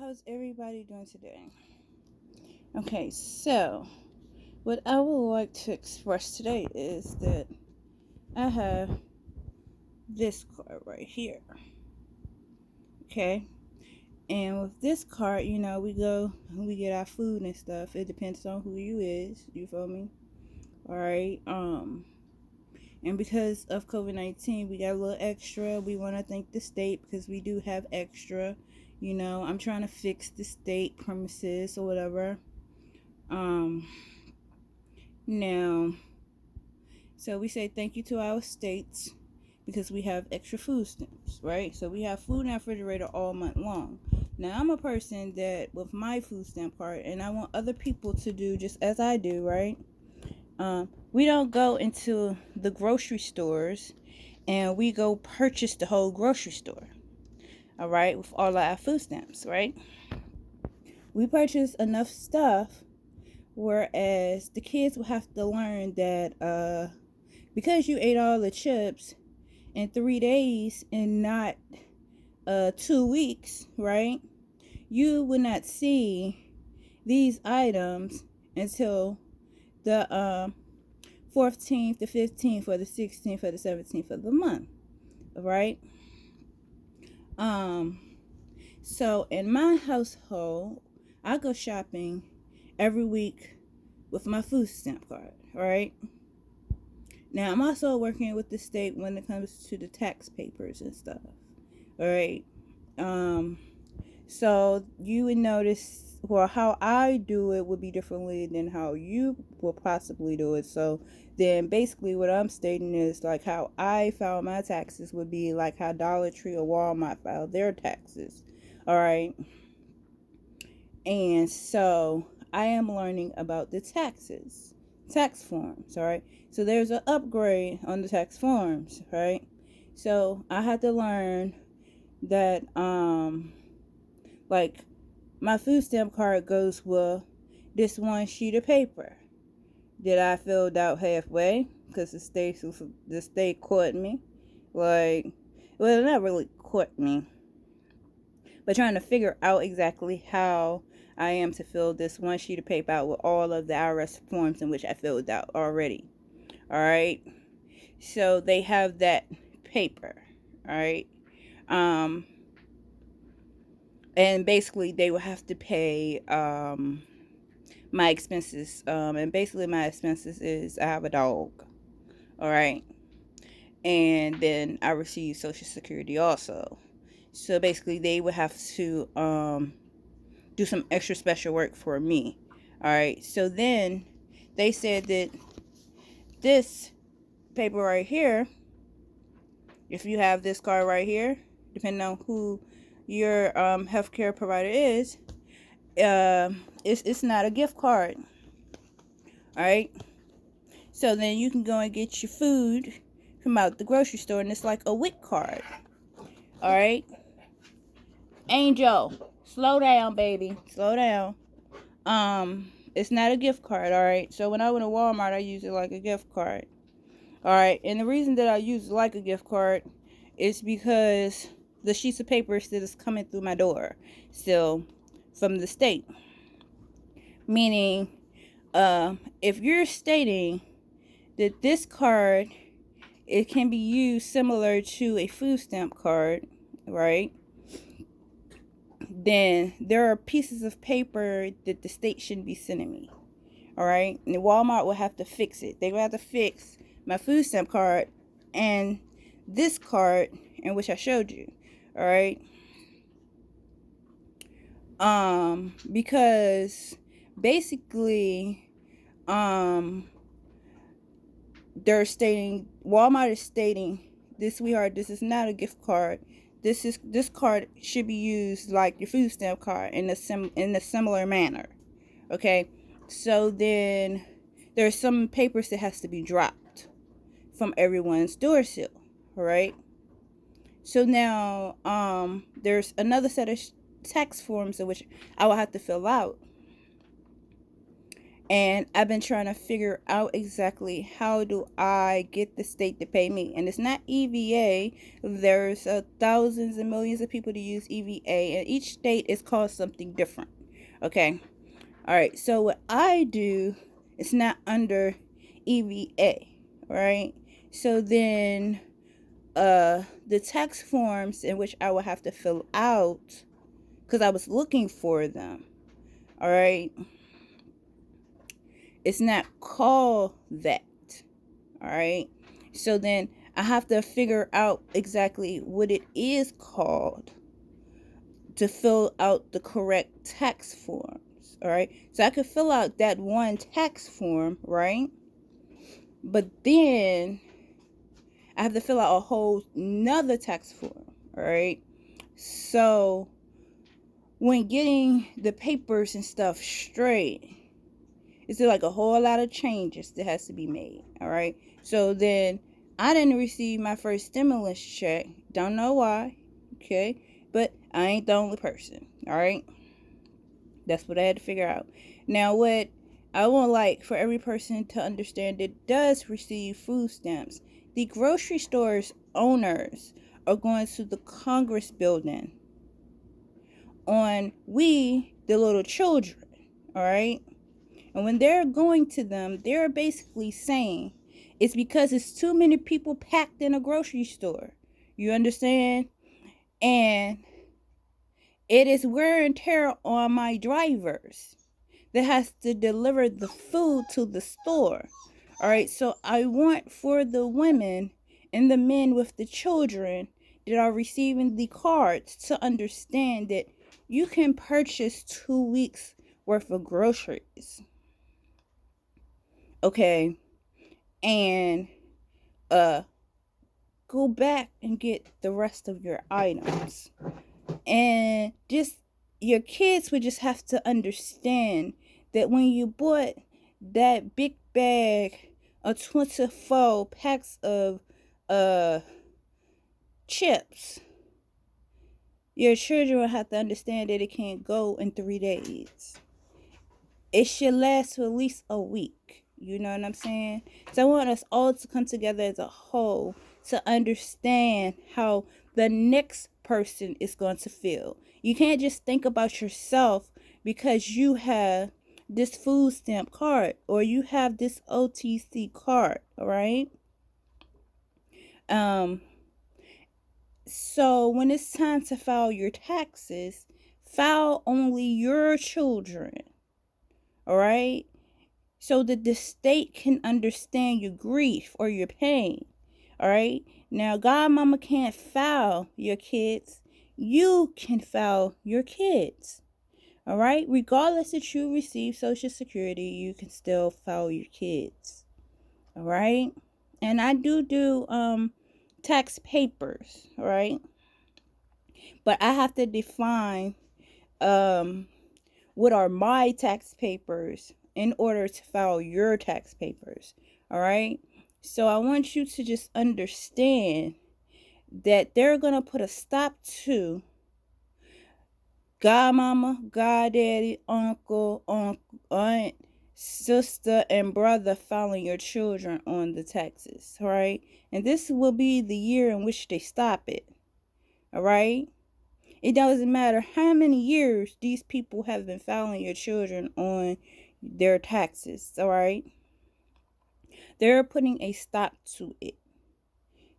how's everybody doing today? Okay, so what I would like to express today is that I have this card right here. Okay, and with this card, we get our food and stuff. It depends on who you is. You feel me? All right. And because of COVID-19, we got a little extra. We want to thank the state because we do have extra. I'm trying to fix the state premises or whatever. Um, Now, so we say thank you to our states because we have extra food stamps, right? So we have food in our refrigerator all month long. Now, I'm a person that with my food stamp card, and I want other people to do just as I do, right? We don't go into the grocery stores and we go purchase the whole grocery store, all right, with all of our food stamps, right? We purchase enough stuff, whereas the kids will have to learn that because you ate all the chips in 3 days and not 2 weeks, right? You will not see these items until the 14th, the 15th, or the 16th, or the 17th of the month, right? So in my household, I go shopping every week with my food stamp card, right? Now, I'm also working with the state when it comes to the tax papers and stuff. All right. So you would notice, well, how I do it would be differently than how you will possibly do it. So then basically what I'm stating is like how I file my taxes would be like how Dollar Tree or Walmart file their taxes. All right. And so I am learning about the tax forms, all right? So there's an upgrade on the tax forms, right? So I had to learn that like my food stamp card goes with this one sheet of paper that I filled out halfway because the state caught me. Like, well, not really caught me, but trying to figure out exactly how I am to fill this one sheet of paper out with all of the IRS forms in which I filled out already. All right. So they have that paper. All right. And basically they will have to pay my expenses. And basically my expenses is I have a dog. All right. And then I receive Social Security also. So basically they would have to do some extra special work for me. All right. So then they said that this paper right here, if you have this card right here, depending on who your healthcare provider is, it's not a gift card. All right. So then you can go and get your food from out the grocery store, and it's like a WIC card. All right. Angel, slow down, baby. Slow down. It's not a gift card. All right. So when I went to Walmart, I use it like a gift card. All right. And the reason that I use it like a gift card is because the sheets of paper that is coming through my door still from the state. Meaning, if you're stating that this card, it can be used similar to a food stamp card, right? Then there are pieces of paper that the state shouldn't be sending me. All right. And Walmart will have to fix it. They will have to fix my food stamp card and this card in which I showed you. All right. Because basically, they're stating, Walmart is stating, this sweetheart, this is not a gift card. This card should be used like your food stamp card in a similar manner. Okay. So then there's some papers that has to be dropped from everyone's door sill. All right. So now there's another set of tax forms in which I will have to fill out. And I've been trying to figure out exactly how do I get the state to pay me. And it's not EVA. There's thousands and millions of people to use EVA, and each state is called something different. Okay. All right. So what I do, it's not under EVA, right? So then the tax forms in which I would have to fill out, because I was looking for them, all right, it's not called that, all right. So then I have to figure out exactly what it is called to fill out the correct tax forms, all right. So I could fill out that one tax form, right, but then I have to fill out a whole nother tax form, all right. So when getting the papers and stuff straight, it's like a whole lot of changes that has to be made, all right. So then I didn't receive my first stimulus check. Don't know why, okay, but I ain't the only person, all right. That's what I had to figure out. Now, what I want, like, for every person to understand that does receive food stamps, the grocery store's owners are going to the Congress building on we, the little children, all right. And when they're going to them, they're basically saying it's because it's too many people packed in a grocery store. You understand? And it is wear and tear on my drivers that has to deliver the food to the store. All right. So I want for the women and the men with the children that are receiving the cards to understand that you can purchase 2 weeks worth of groceries. Okay. And go back and get the rest of your items. And just your kids would just have to understand that when you bought that big bag of 24 packs of chips, your children will have to understand that it can't go in 3 days. It should last for at least a week. You know what I'm saying? So I want us all to come together as a whole to understand how the next person is going to feel. You can't just think about yourself because you have this food stamp card or you have this OTC card, all right? So when it's time to file your taxes, file only your children, all right? So that the state can understand your grief or your pain, all right? Now, Godmama can't file your kids. You can file your kids, all right? Regardless that you receive Social Security, you can still file your kids, all right? And I do tax papers, all right? But I have to define what are my tax papers in order to file your tax papers, all right? So I want you to just understand that they're going to put a stop to godmama, goddaddy, uncle, aunt, sister, and brother filing your children on the taxes, all right? And this will be the year in which they stop it, all right? It doesn't matter how many years these people have been filing your children on their taxes, all right? They're putting a stop to it.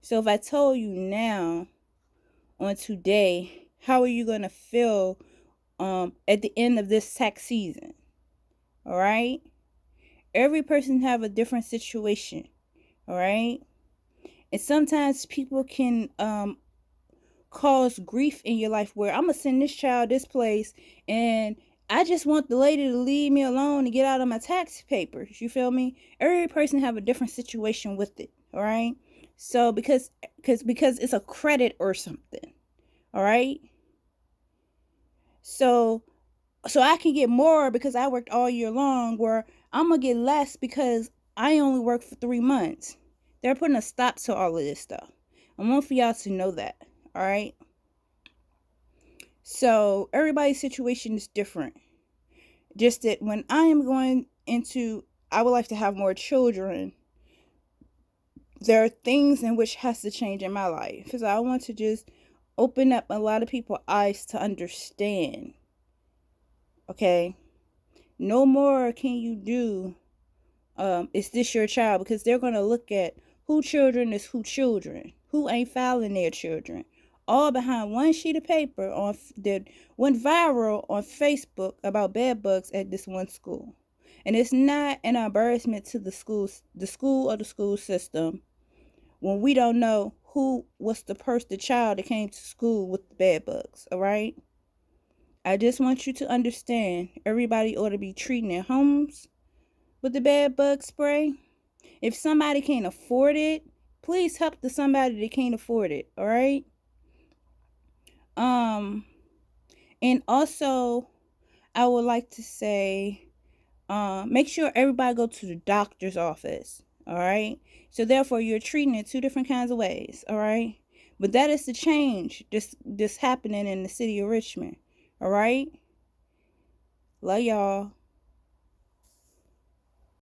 So if I told you now, on today, how are you going to feel at the end of this tax season? All right? Every person have a different situation, all right? And sometimes people can cause grief in your life where I'm going to send this child this place and I just want the lady to leave me alone and get out of my tax papers. You feel me? Every person have a different situation with it, all right? So because it's a credit or something, all right? So I can get more because I worked all year long, where I'm going to get less because I only worked for 3 months. They're putting a stop to all of this stuff. I want for y'all to know that, all right? So everybody's situation is different. Just that when I am going into, I would like to have more children, there are things in which has to change in my life, because I want to just open up a lot of people's eyes to understand. Okay, no more can you do is this your child, because they're going to look at who children is who children, who ain't filing their children, all behind one sheet of paper on that went viral on Facebook about bed bugs at this one school. And it's not an embarrassment to the school or the school system when we don't know who was the child that came to school with the bed bugs. All right, I just want you to understand, everybody ought to be treating their homes with the bed bug spray. If somebody can't afford it, please help the somebody that can't afford it. All right. And also, I would like to say, make sure everybody go to the doctor's office. All right. So therefore, you're treating it two different kinds of ways. All right. But that is the change this happening in the city of Richmond. All right. Love y'all.